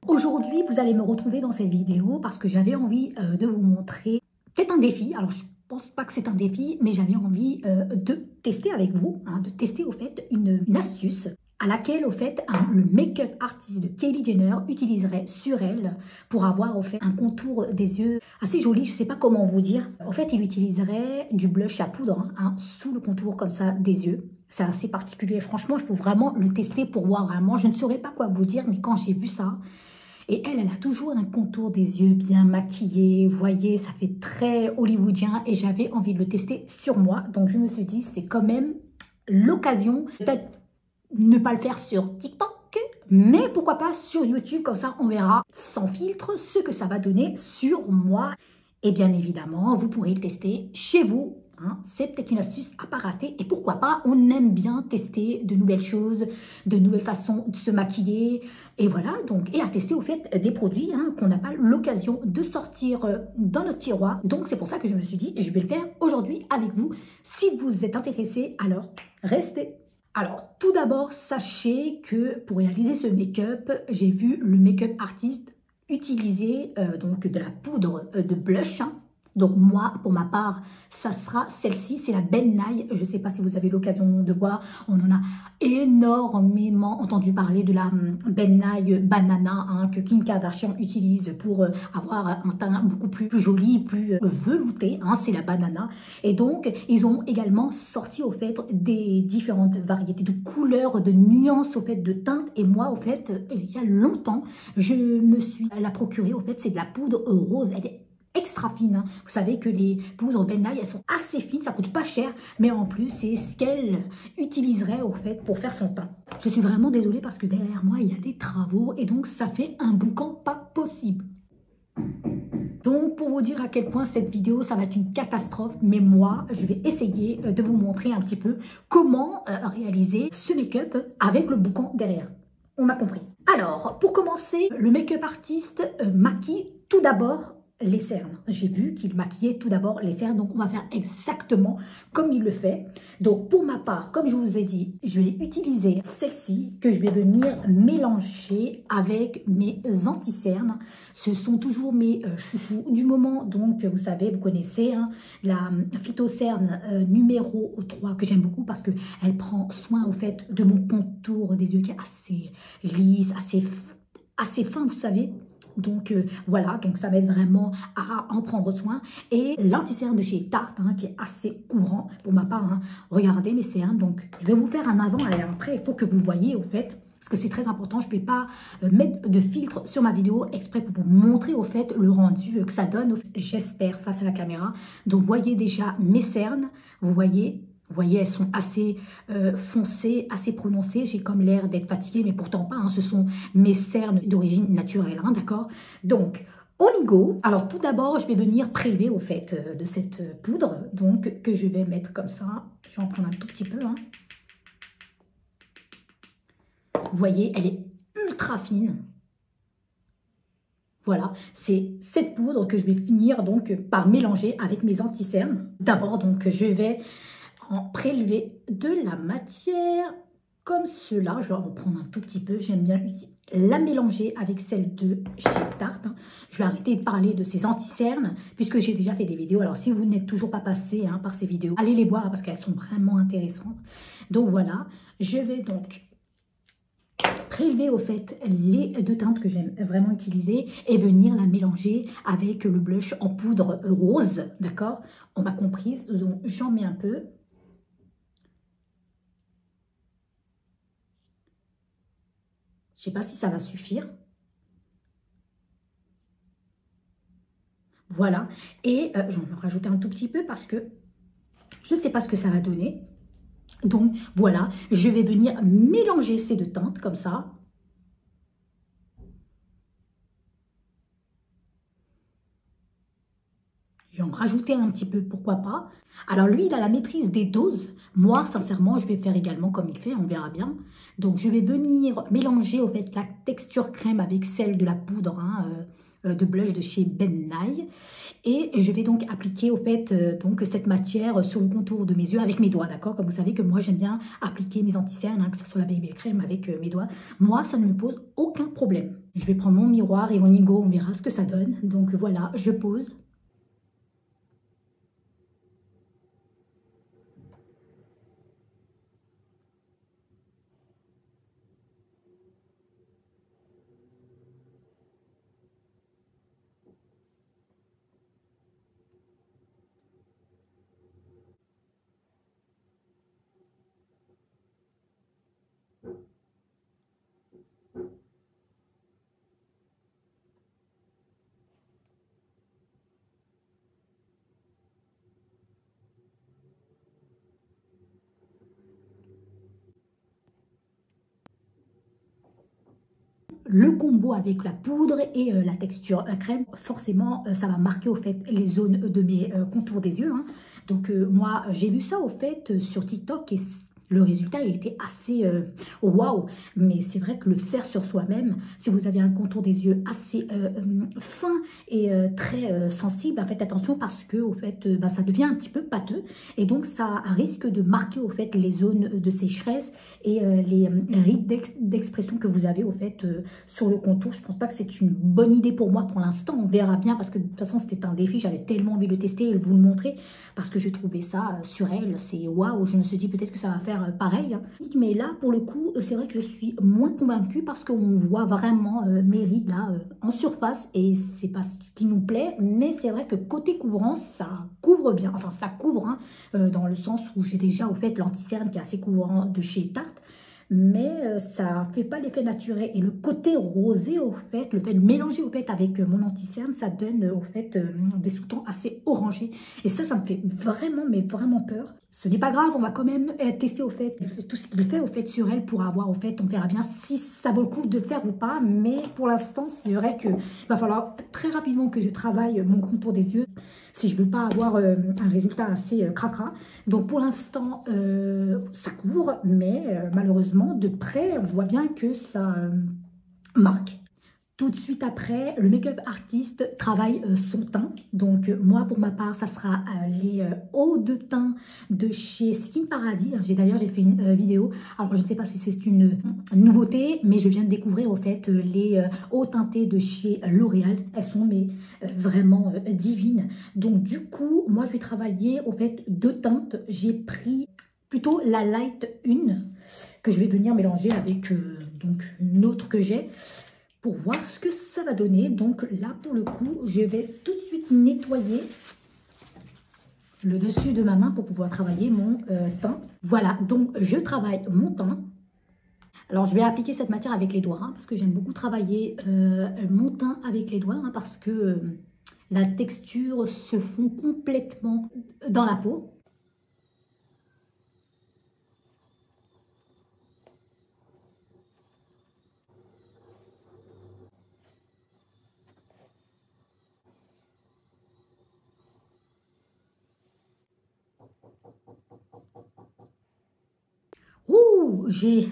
Aujourd'hui, vous allez me retrouver dans cette vidéo parce que j'avais envie de vous montrer peut-être un défi. Alors, je pense pas que c'est un défi, mais j'avais envie de tester avec vous, de tester au fait une astuce à laquelle au fait le make-up artiste de Kylie Jenner utiliserait sur elle pour avoir au fait un contour des yeux assez joli. Je sais pas comment vous dire. En fait, il utiliserait du blush à poudre sous le contour comme ça des yeux. C'est assez particulier. Franchement, il faut vraiment le tester pour voir vraiment. Je ne saurais pas quoi vous dire, mais quand j'ai vu ça, et elle a toujours un contour des yeux bien maquillé. Vous voyez, ça fait très hollywoodien et j'avais envie de le tester sur moi. Donc, je me suis dit, c'est quand même l'occasion. Peut-être ne pas le faire sur TikTok, mais pourquoi pas sur YouTube. Comme ça, on verra sans filtre ce que ça va donner sur moi. Et bien évidemment, vous pourrez le tester chez vous. C'est peut-être une astuce à pas rater et pourquoi pas, on aime bien tester de nouvelles choses, de nouvelles façons de se maquiller et voilà, donc et à tester au fait des produits qu'on n'a pas l'occasion de sortir dans notre tiroir. Donc c'est pour ça que je me suis dit, je vais le faire aujourd'hui avec vous. Si vous êtes intéressé, alors restez. Alors tout d'abord, sachez que pour réaliser ce make-up, j'ai vu le make-up artiste utiliser donc de la poudre de blush. Donc moi, pour ma part, ça sera celle-ci, c'est la Ben Nye. Je ne sais pas si vous avez l'occasion de voir, on en a énormément entendu parler de la Ben Nye Banana que Kim Kardashian utilise pour avoir un teint beaucoup plus joli, plus velouté. C'est la banana. Et donc, ils ont également sorti au fait des différentes variétés de couleurs, de nuances au fait de teintes. Et moi, au fait, il y a longtemps, je me suis la procurée. Au fait, c'est de la poudre rose. Elle est extra fine. Vous savez que les poudres Ben Nye, elles sont assez fines, ça coûte pas cher, mais en plus, c'est ce qu'elle utiliserait au fait pour faire son teint. Je suis vraiment désolée parce que derrière moi, il y a des travaux et donc ça fait un boucan pas possible. Donc, pour vous dire à quel point cette vidéo, ça va être une catastrophe, mais moi, je vais essayer de vous montrer un petit peu comment réaliser ce make-up avec le boucan derrière. On m'a comprise. Alors, pour commencer, le make-up artiste maquille tout d'abord les cernes. J'ai vu qu'il maquillait tout d'abord les cernes, donc on va faire exactement comme il le fait. Donc pour ma part, comme je vous ai dit, je vais utiliser celle-ci que je vais venir mélanger avec mes anti-cernes. Ce sont toujours mes chouchous du moment, donc vous savez, vous connaissez la Phytocerne numéro 3 que j'aime beaucoup parce qu'elle prend soin au fait de mon contour des yeux qui est assez lisse, assez fin, vous savez. Donc voilà, donc ça m'aide vraiment à en prendre soin. Et l'anti-cerne de chez Tarte, qui est assez courant pour ma part. Regardez mes cernes, donc je vais vous faire un avant et un après. Il faut que vous voyez au fait, parce que c'est très important. Je ne peux pas mettre de filtre sur ma vidéo exprès pour vous montrer au fait le rendu que ça donne, j'espère, face à la caméra. Donc voyez déjà mes cernes, vous voyez, elles sont assez foncées, assez prononcées. J'ai comme l'air d'être fatiguée, mais pourtant pas. Ce sont mes cernes d'origine naturelle, d'accord? Donc, on y go. Alors, tout d'abord, je vais venir prélever au fait de cette poudre, donc que je vais mettre comme ça. Je vais en prendre un tout petit peu. Vous voyez, elle est ultra fine. Voilà, c'est cette poudre que je vais finir donc par mélanger avec mes anti-cernes. D'abord, donc, je vais en prélever de la matière comme cela. Je vais en prendre un tout petit peu. J'aime bien la mélanger avec celle de chez Tarte. Je vais arrêter de parler de ces anti-cernes puisque j'ai déjà fait des vidéos. Alors, si vous n'êtes toujours pas passé par ces vidéos, allez les voir parce qu'elles sont vraiment intéressantes. Donc, voilà. Je vais donc prélever au fait les deux teintes que j'aime vraiment utiliser et venir la mélanger avec le blush en poudre rose. D'accord? On m'a comprise. Donc, j'en mets un peu. Je ne sais pas si ça va suffire. Voilà. Et j'en vais rajouter un tout petit peu parce que je ne sais pas ce que ça va donner. Donc, voilà. Je vais venir mélanger ces deux teintes comme ça. Je vais en rajouter un petit peu, pourquoi pas. Alors, lui, il a la maîtrise des doses. Moi, sincèrement, je vais faire également comme il fait, on verra bien. Donc, je vais venir mélanger, au fait, la texture crème avec celle de la poudre de blush de chez Ben Nye. Et je vais donc appliquer au fait donc cette matière sur le contour de mes yeux avec mes doigts, d'accord? Comme vous savez que moi j'aime bien appliquer mes anti-cernes, hein, que ce soit la BB crème avec mes doigts. Moi, ça ne me pose aucun problème. Je vais prendre mon miroir et mon Inigo, on verra ce que ça donne. Donc voilà, je pose. Le combo avec la poudre et la texture crème, forcément, ça va marquer au fait les zones de mes contours des yeux, hein. Donc moi, j'ai vu ça au fait sur TikTok et le résultat, il était assez waouh. Mais c'est vrai que le faire sur soi-même, si vous avez un contour des yeux assez fin et très sensible, faites attention parce que au fait, bah, ça devient un petit peu pâteux et donc ça risque de marquer au fait les zones de sécheresse et les rides d'expression que vous avez au fait sur le contour. Je pense pas que c'est une bonne idée pour moi pour l'instant. On verra bien parce que de toute façon c'était un défi. J'avais tellement envie de le tester et de vous le montrer parce que j'ai trouvé ça sur elle. C'est waouh. Je me suis dit peut-être que ça va faire pareil, hein. Mais là pour le coup c'est vrai que je suis moins convaincue parce qu'on voit vraiment mes rides là en surface et c'est pas ce qui nous plaît. Mais c'est vrai que côté couvrant ça couvre bien. Enfin ça couvre, hein, dans le sens où j'ai déjà au fait l'anti-cerne qui est assez couvrant de chez Tarte. Mais ça fait pas l'effet naturel. Et le côté rosé, au fait, le fait de mélanger au fait avec mon anti-cerne, ça donne au fait des sous-tons assez orangés. Et ça me fait vraiment, mais vraiment peur. Ce n'est pas grave, on va quand même tester au fait tout ce qu'il fait au fait sur elle pour avoir au fait, on verra bien si ça vaut le coup de faire ou pas. Mais pour l'instant, c'est vrai qu'il va falloir très rapidement que je travaille mon contour des yeux si je veux pas avoir un résultat assez cracra. Donc pour l'instant, ça couvre, mais malheureusement, de près, on voit bien que ça marque. Tout de suite après, le make-up artiste travaille son teint. Donc moi, pour ma part, ça sera les hauts de teint de chez Skin Paradis. D'ailleurs, j'ai fait une vidéo. Alors, je ne sais pas si c'est une nouveauté, mais je viens de découvrir, au fait, les hauts teintés de chez L'Oréal. Elles sont mais, vraiment divines. Donc, du coup, moi, je vais travailler, au fait, deux teintes. J'ai pris plutôt la Light 1, que je vais venir mélanger avec donc une autre que j'ai, pour voir ce que ça va donner. Donc là, pour le coup, je vais tout de suite nettoyer le dessus de ma main pour pouvoir travailler mon teint. Voilà, donc je travaille mon teint. Alors, je vais appliquer cette matière avec les doigts, hein, parce que j'aime beaucoup travailler mon teint avec les doigts, hein, parce que la texture se fond complètement dans la peau. Ouh, j'ai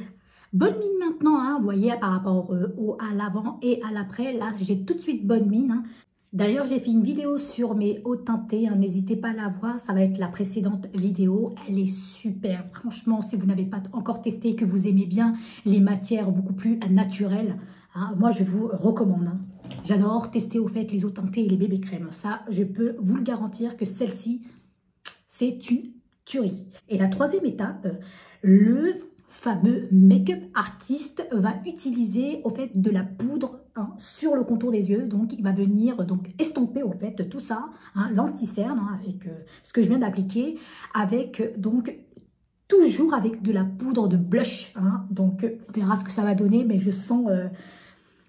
bonne mine maintenant, hein, vous voyez, par rapport à l'avant et à l'après. Là, j'ai tout de suite bonne mine, hein. D'ailleurs, j'ai fait une vidéo sur mes hauts teintés, hein, n'hésitez pas à la voir, ça va être la précédente vidéo. Elle est super, franchement, si vous n'avez pas encore testé et que vous aimez bien les matières beaucoup plus naturelles, hein, moi, je vous recommande, hein. J'adore tester au fait les hauts teintés et les bébés crèmes. Ça, je peux vous le garantir que celle-ci, c'est une tuerie. Et la troisième étape, le fameux make-up artiste va utiliser au fait de la poudre, hein, sur le contour des yeux. Donc il va venir donc estomper au fait tout ça, hein, l'anti-cerne, hein, avec ce que je viens d'appliquer, avec donc toujours avec de la poudre de blush, hein. Donc on verra ce que ça va donner, mais je sens,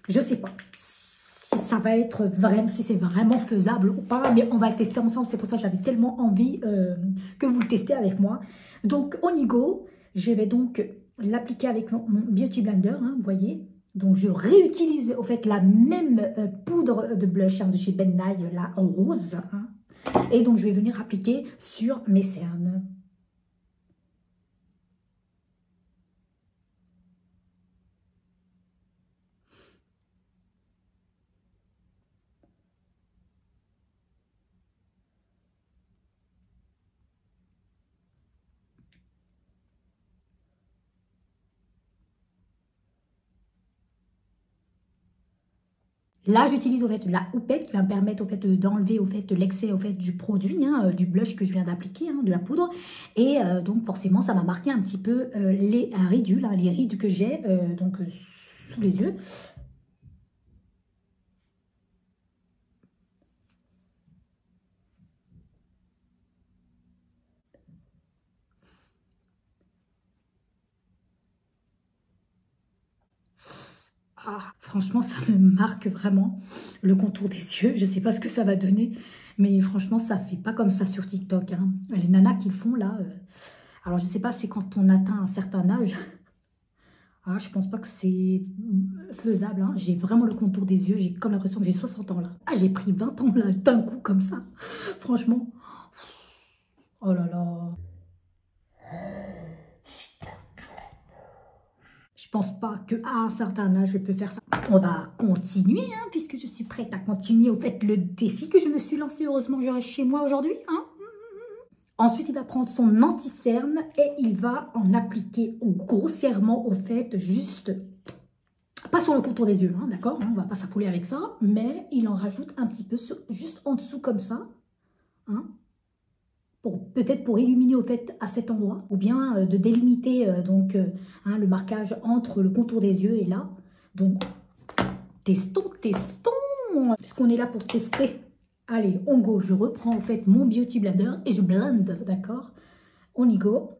je sais pas si ça va être vraiment, si c'est vraiment faisable ou pas, mais on va le tester ensemble. C'est pour ça que j'avais tellement envie que vous le testez avec moi. Donc on y go. Je vais donc l'appliquer avec mon Beauty Blender, hein, vous voyez. Donc je réutilise au fait la même poudre de blush, hein, de chez Ben Nye, là en rose, hein. Et donc je vais venir appliquer sur mes cernes. Là, j'utilise au fait la houppette qui va me permettre au fait d'enlever au fait l'excès au fait du produit, hein, du blush que je viens d'appliquer, hein, de la poudre. Et donc forcément, ça m'a marqué un petit peu les ridules, hein, les rides que j'ai sous les yeux. Ah, franchement, ça me marque vraiment le contour des yeux. Je ne sais pas ce que ça va donner, mais franchement, ça ne fait pas comme ça sur TikTok, hein. Les nanas qui le font là, alors je ne sais pas, c'est quand on atteint un certain âge. Ah, je pense pas que c'est faisable, hein. J'ai vraiment le contour des yeux, j'ai comme l'impression que j'ai 60 ans là. Ah, j'ai pris 20 ans là, d'un coup comme ça. Franchement, oh là là. Je pense pas qu'à un certain âge, je peux faire ça. On va continuer, hein, puisque je suis prête à continuer au fait le défi que je me suis lancé. Heureusement, je reste chez moi aujourd'hui, hein. Ensuite, il va prendre son anti-cerne et il va en appliquer grossièrement au fait, juste, pas sur le contour des yeux, hein, d'accord, on va pas s'affouler avec ça, mais il en rajoute un petit peu juste en dessous comme ça, hein, peut-être pour illuminer au fait à cet endroit, ou bien de délimiter hein, le marquage entre le contour des yeux et là. Donc, testons, puisqu'on est là pour tester. Allez, on go, je reprends en fait mon Beauty Blender et je blende, d'accord? On y go.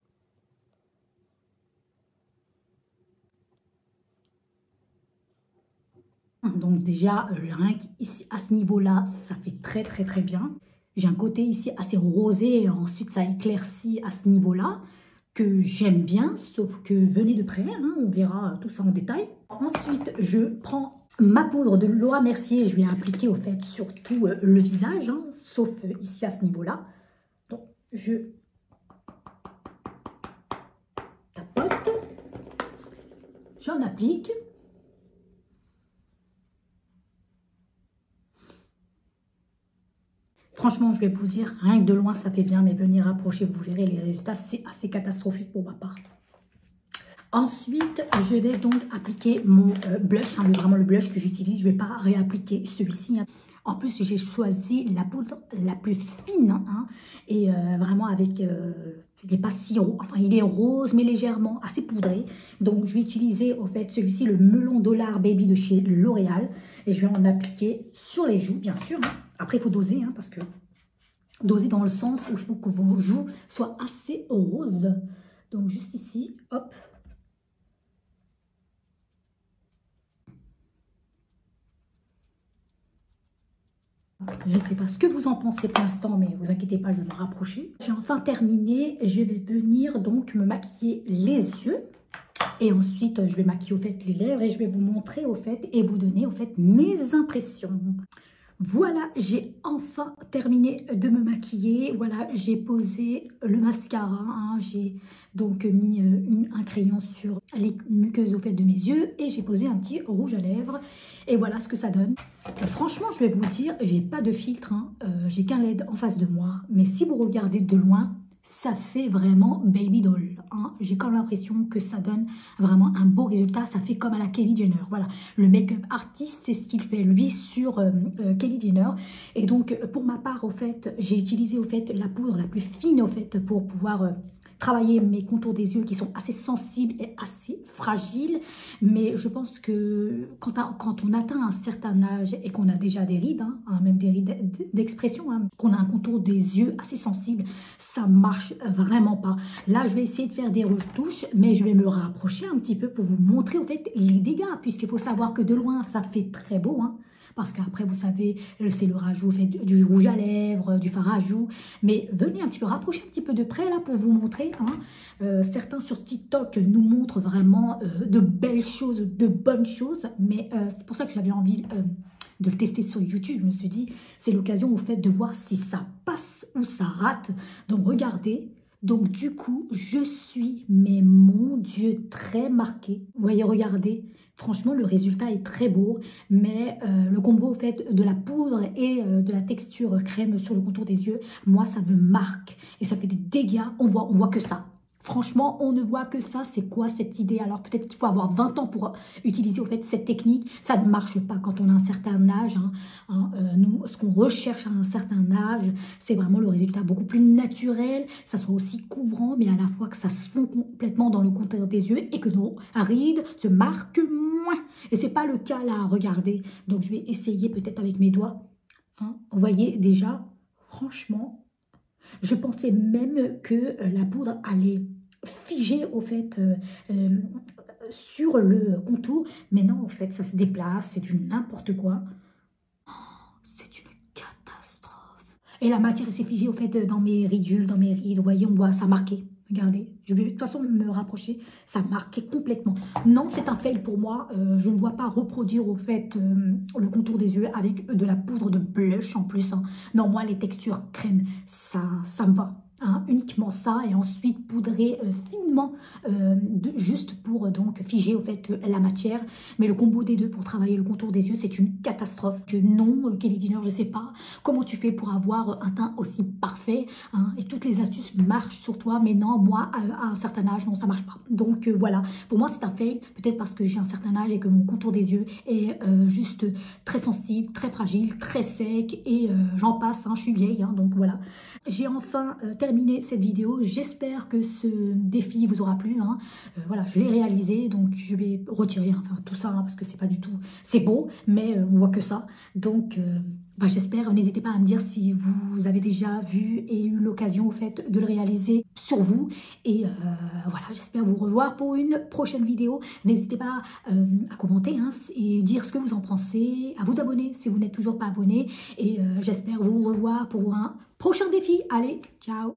Donc déjà, rien qu'ici, à ce niveau-là, ça fait très bien. J'ai un côté ici assez rosé, et ensuite ça éclaircit à ce niveau-là, que j'aime bien, sauf que venez de près, hein, on verra tout ça en détail. Ensuite, je prends ma poudre de Laura Mercier, je vais appliquer au fait sur tout le visage, hein, sauf ici à ce niveau-là. Donc, je tapote, j'en applique. Franchement, je vais vous dire, rien que de loin, ça fait bien, mais venez rapprocher, vous verrez, les résultats, c'est assez catastrophique pour ma part. Ensuite, je vais donc appliquer mon blush, hein, vraiment le blush que j'utilise. Je ne vais pas réappliquer celui-ci, hein. En plus, j'ai choisi la poudre la plus fine, hein, et vraiment avec... il n'est pas si rose, enfin il est rose, mais légèrement assez poudré. Donc, je vais utiliser au fait celui-ci, le Melon Dollar Baby de chez L'Oréal. Et je vais en appliquer sur les joues, bien sûr, hein. Après, il faut doser, hein, parce que doser dans le sens où il faut que vos joues soient assez roses. Donc, juste ici, hop. Je ne sais pas ce que vous en pensez pour l'instant, mais vous inquiétez pas, je vais me rapprocher. J'ai enfin terminé. Je vais venir donc me maquiller les yeux. Et ensuite, je vais maquiller au fait les lèvres et je vais vous montrer au fait et vous donner au fait mes impressions. Voilà, j'ai enfin terminé de me maquiller. Voilà, j'ai posé le mascara, hein. J'ai donc mis un crayon sur les muqueuses au fait de mes yeux et j'ai posé un petit rouge à lèvres. Et voilà ce que ça donne. Franchement, je vais vous dire, j'ai pas de filtre, hein. J'ai qu'un LED en face de moi. Mais si vous regardez de loin, ça fait vraiment baby doll, hein. J'ai comme l'impression que ça donne vraiment un beau résultat. Ça fait comme à la Kylie Jenner. Voilà, le make-up artiste, c'est ce qu'il fait lui sur Kylie Jenner. Et donc, pour ma part, au fait, j'ai utilisé au fait la poudre la plus fine au fait pour pouvoir travailler mes contours des yeux qui sont assez sensibles et assez fragiles. Mais je pense que quand on atteint un certain âge et qu'on a déjà des rides, hein, même des rides d'expression, hein, qu'on a un contour des yeux assez sensible, ça marche vraiment pas. Là, je vais essayer de faire des retouches, mais je vais me rapprocher un petit peu pour vous montrer au fait les dégâts, puisqu'il faut savoir que de loin, ça fait très beau, hein. Parce qu'après, vous savez, c'est le rajout fait du rouge à lèvres, du fard à joues. Mais venez un petit peu, rapprocher un petit peu de près là pour vous montrer, hein. Certains sur TikTok nous montrent vraiment de belles choses, de bonnes choses. Mais c'est pour ça que j'avais envie de le tester sur YouTube. Je me suis dit, c'est l'occasion au fait de voir si ça passe ou ça rate. Donc regardez. Donc du coup, je suis, mais mon Dieu, très marquée. Vous voyez, regardez. Franchement, le résultat est très beau, mais le combo au fait de la poudre et de la texture crème sur le contour des yeux, moi, ça me marque et ça fait des dégâts. On voit que ça. Franchement, on ne voit que ça. C'est quoi cette idée? Alors peut-être qu'il faut avoir 20 ans pour utiliser au fait cette technique. Ça ne marche pas quand on a un certain âge. Nous, ce qu'on recherche à un certain âge, c'est vraiment le résultat beaucoup plus naturel. Ça soit aussi couvrant, mais à la fois que ça se fond complètement dans le contour des yeux et que nos rides se marquent moins. Et c'est pas le cas là. Regardez. Donc je vais essayer peut-être avec mes doigts. Vous voyez déjà, franchement, je pensais même que la poudre allait figé au fait sur le contour, mais non, en fait ça se déplace, c'est du n'importe quoi. C'est une catastrophe. Et la matière s'est figée au fait dans mes ridules, dans mes rides. Vous voyez, on voit ça marqué. Regardez, je vais de toute façon me rapprocher, ça marquait complètement. Non, c'est un fail pour moi. Je ne vois pas reproduire au fait le contour des yeux avec de la poudre de blush en plus. Non, moi les textures crème, ça me va. Uniquement ça, et ensuite poudrer finement juste pour donc figer au fait la matière. Mais le combo des deux pour travailler le contour des yeux, c'est une catastrophe. Que non, Kylie Jenner, je sais pas comment tu fais pour avoir un teint aussi parfait, et toutes les astuces marchent sur toi, mais non, moi à un certain âge, non, ça marche pas. Donc voilà, pour moi c'est un fail, peut-être parce que j'ai un certain âge et que mon contour des yeux est juste très sensible, très fragile, très sec, et j'en passe, je suis vieille, donc voilà. J'ai enfin terminé cette vidéo. J'espère que ce défi vous aura plu. Voilà, je l'ai réalisé, donc je vais retirer tout ça parce que c'est pas du tout... C'est beau, mais on voit que ça. Donc j'espère, n'hésitez pas à me dire si vous avez déjà vu et eu l'occasion au fait de le réaliser sur vous. Et voilà, j'espère vous revoir pour une prochaine vidéo. N'hésitez pas à commenter et dire ce que vous en pensez, à vous abonner si vous n'êtes toujours pas abonné. Et j'espère vous revoir pour un prochain défi. Allez, ciao!